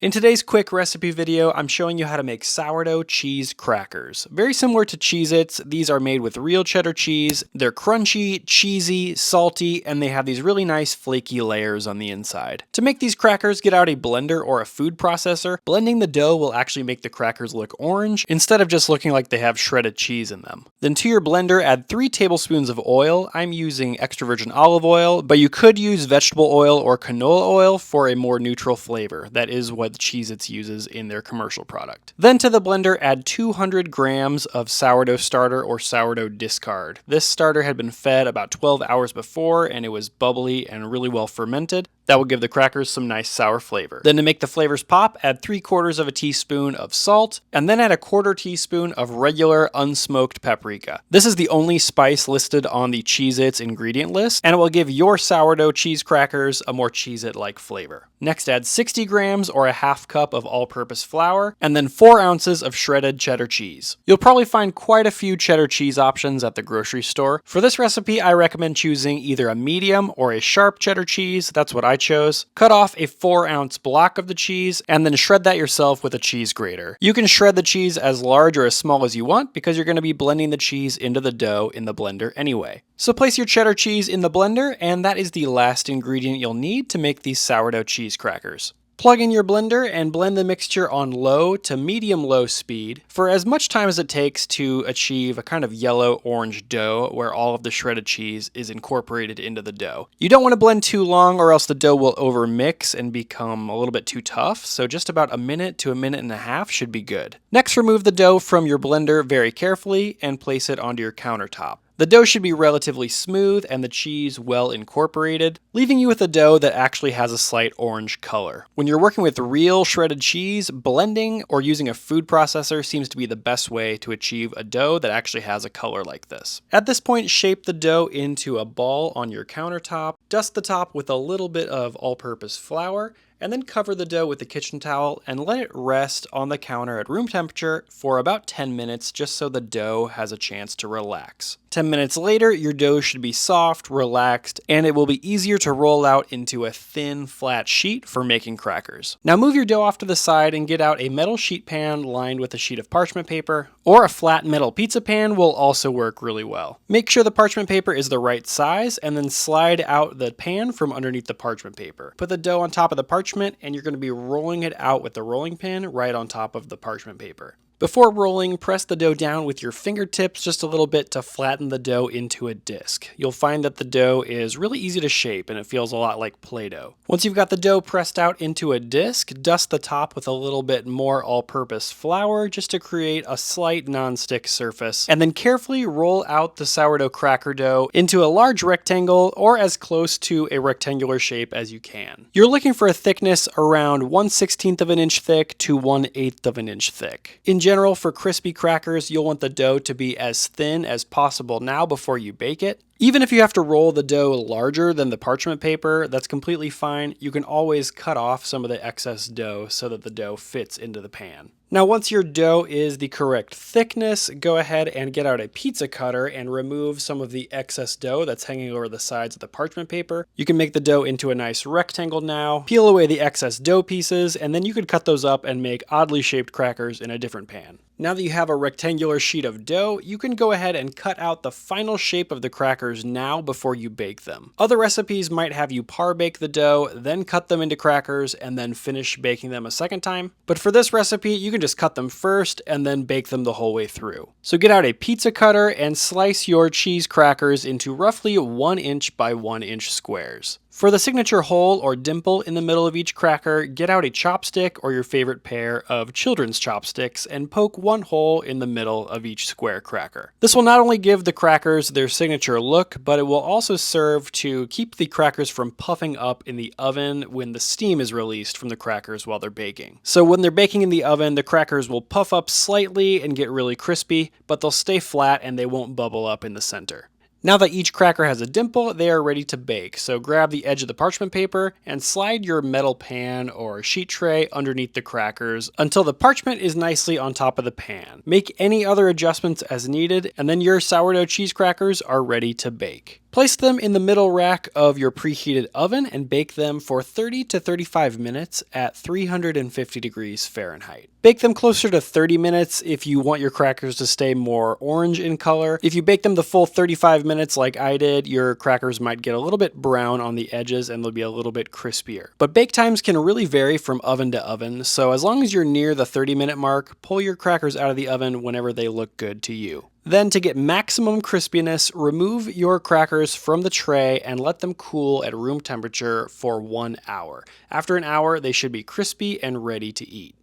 In today's quick recipe video, I'm showing you how to make sourdough cheese crackers. Very similar to Cheez-Its, these are made with real cheddar cheese. They're crunchy, cheesy, salty, and they have these really nice flaky layers on the inside. To make these crackers, get out a blender or a food processor. Blending the dough will actually make the crackers look orange instead of just looking like they have shredded cheese in them. Then to your blender, add 3 tablespoons of oil. I'm using extra virgin olive oil, but you could use vegetable oil or canola oil for a more neutral flavor. That is what Cheez-Its uses in their commercial product. Then to the blender, add 200 grams of sourdough starter or sourdough discard. This starter had been fed about 12 hours before and it was bubbly and really well fermented. That will give the crackers some nice sour flavor. Then to make the flavors pop, add 3/4 of a teaspoon of salt, and then add a 1/4 teaspoon of regular unsmoked paprika. This is the only spice listed on the Cheez-Its ingredient list, and it will give your sourdough cheese crackers a more Cheez-It-like flavor. Next, add 60 grams or a half cup of all-purpose flour, and then 4 ounces of shredded cheddar cheese. You'll probably find quite a few cheddar cheese options at the grocery store. For this recipe, I recommend choosing either a medium or a sharp cheddar cheese. That's what I chose. Cut off a 4-ounce block of the cheese and then shred that yourself with a cheese grater. You can shred the cheese as large or as small as you want because you're going to be blending the cheese into the dough in the blender anyway. So place your cheddar cheese in the blender, and that is the last ingredient you'll need to make these sourdough cheese crackers. Plug in your blender and blend the mixture on low to medium-low speed for as much time as it takes to achieve a kind of yellow-orange dough where all of the shredded cheese is incorporated into the dough. You don't want to blend too long or else the dough will overmix and become a little bit too tough, so just about a minute to a minute and a half should be good. Next, remove the dough from your blender very carefully and place it onto your countertop. The dough should be relatively smooth and the cheese well incorporated, leaving you with a dough that actually has a slight orange color. When you're working with real shredded cheese, blending or using a food processor seems to be the best way to achieve a dough that actually has a color like this. At this point, shape the dough into a ball on your countertop, dust the top with a little bit of all-purpose flour, and then cover the dough with a kitchen towel and let it rest on the counter at room temperature for about 10 minutes just so the dough has a chance to relax. 10 minutes later, your dough should be soft, relaxed, and it will be easier to roll out into a thin, flat sheet for making crackers. Now move your dough off to the side and get out a metal sheet pan lined with a sheet of parchment paper, or a flat metal pizza pan will also work really well. Make sure the parchment paper is the right size and then slide out the pan from underneath the parchment paper. Put the dough on top of the parchment and you're going to be rolling it out with the rolling pin right on top of the parchment paper. Before rolling, press the dough down with your fingertips just a little bit to flatten the dough into a disc. You'll find that the dough is really easy to shape and it feels a lot like Play-Doh. Once you've got the dough pressed out into a disc, dust the top with a little bit more all-purpose flour just to create a slight non-stick surface, and then carefully roll out the sourdough cracker dough into a large rectangle or as close to a rectangular shape as you can. You're looking for a thickness around 1/16 of an inch thick to 1/8 of an inch thick. In general, for crispy crackers, you'll want the dough to be as thin as possible now before you bake it. Even if you have to roll the dough larger than the parchment paper, that's completely fine. You can always cut off some of the excess dough so that the dough fits into the pan. Now, once your dough is the correct thickness, go ahead and get out a pizza cutter and remove some of the excess dough that's hanging over the sides of the parchment paper. You can make the dough into a nice rectangle now, peel away the excess dough pieces, and then you could cut those up and make oddly shaped crackers in a different pan. Now that you have a rectangular sheet of dough, you can go ahead and cut out the final shape of the crackers now before you bake them. Other recipes might have you par bake the dough, then cut them into crackers, and then finish baking them a second time. But for this recipe, you can just cut them first and then bake them the whole way through. So get out a pizza cutter and slice your cheese crackers into roughly 1 inch by 1 inch squares. For the signature hole or dimple in the middle of each cracker, get out a chopstick or your favorite pair of children's chopsticks and poke one hole in the middle of each square cracker. This will not only give the crackers their signature look, but it will also serve to keep the crackers from puffing up in the oven when the steam is released from the crackers while they're baking. So when they're baking in the oven, the crackers will puff up slightly and get really crispy, but they'll stay flat and they won't bubble up in the center. Now that each cracker has a dimple, they are ready to bake. So grab the edge of the parchment paper and slide your metal pan or sheet tray underneath the crackers until the parchment is nicely on top of the pan. Make any other adjustments as needed, and then your sourdough cheese crackers are ready to bake. Place them in the middle rack of your preheated oven and bake them for 30 to 35 minutes at 350 degrees Fahrenheit. Bake them closer to 30 minutes if you want your crackers to stay more orange in color. If you bake them the full 35 minutes like I did, your crackers might get a little bit brown on the edges and they'll be a little bit crispier. But bake times can really vary from oven to oven, so as long as you're near the 30-minute mark, pull your crackers out of the oven whenever they look good to you. Then, to get maximum crispiness, remove your crackers from the tray and let them cool at room temperature for 1 hour. After an hour, they should be crispy and ready to eat.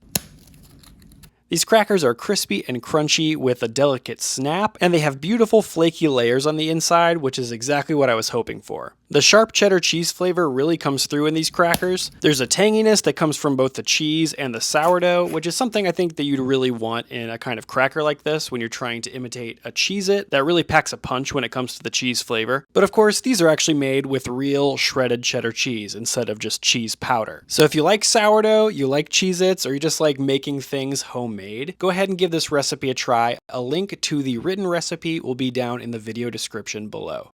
These crackers are crispy and crunchy with a delicate snap, and they have beautiful flaky layers on the inside, which is exactly what I was hoping for. The sharp cheddar cheese flavor really comes through in these crackers. There's a tanginess that comes from both the cheese and the sourdough, which is something I think that you'd really want in a kind of cracker like this when you're trying to imitate a Cheez-It. That really packs a punch when it comes to the cheese flavor. But of course, these are actually made with real shredded cheddar cheese instead of just cheese powder. So if you like sourdough, you like Cheez-Its, or you just like making things homemade, go ahead and give this recipe a try. A link to the written recipe will be down in the video description below.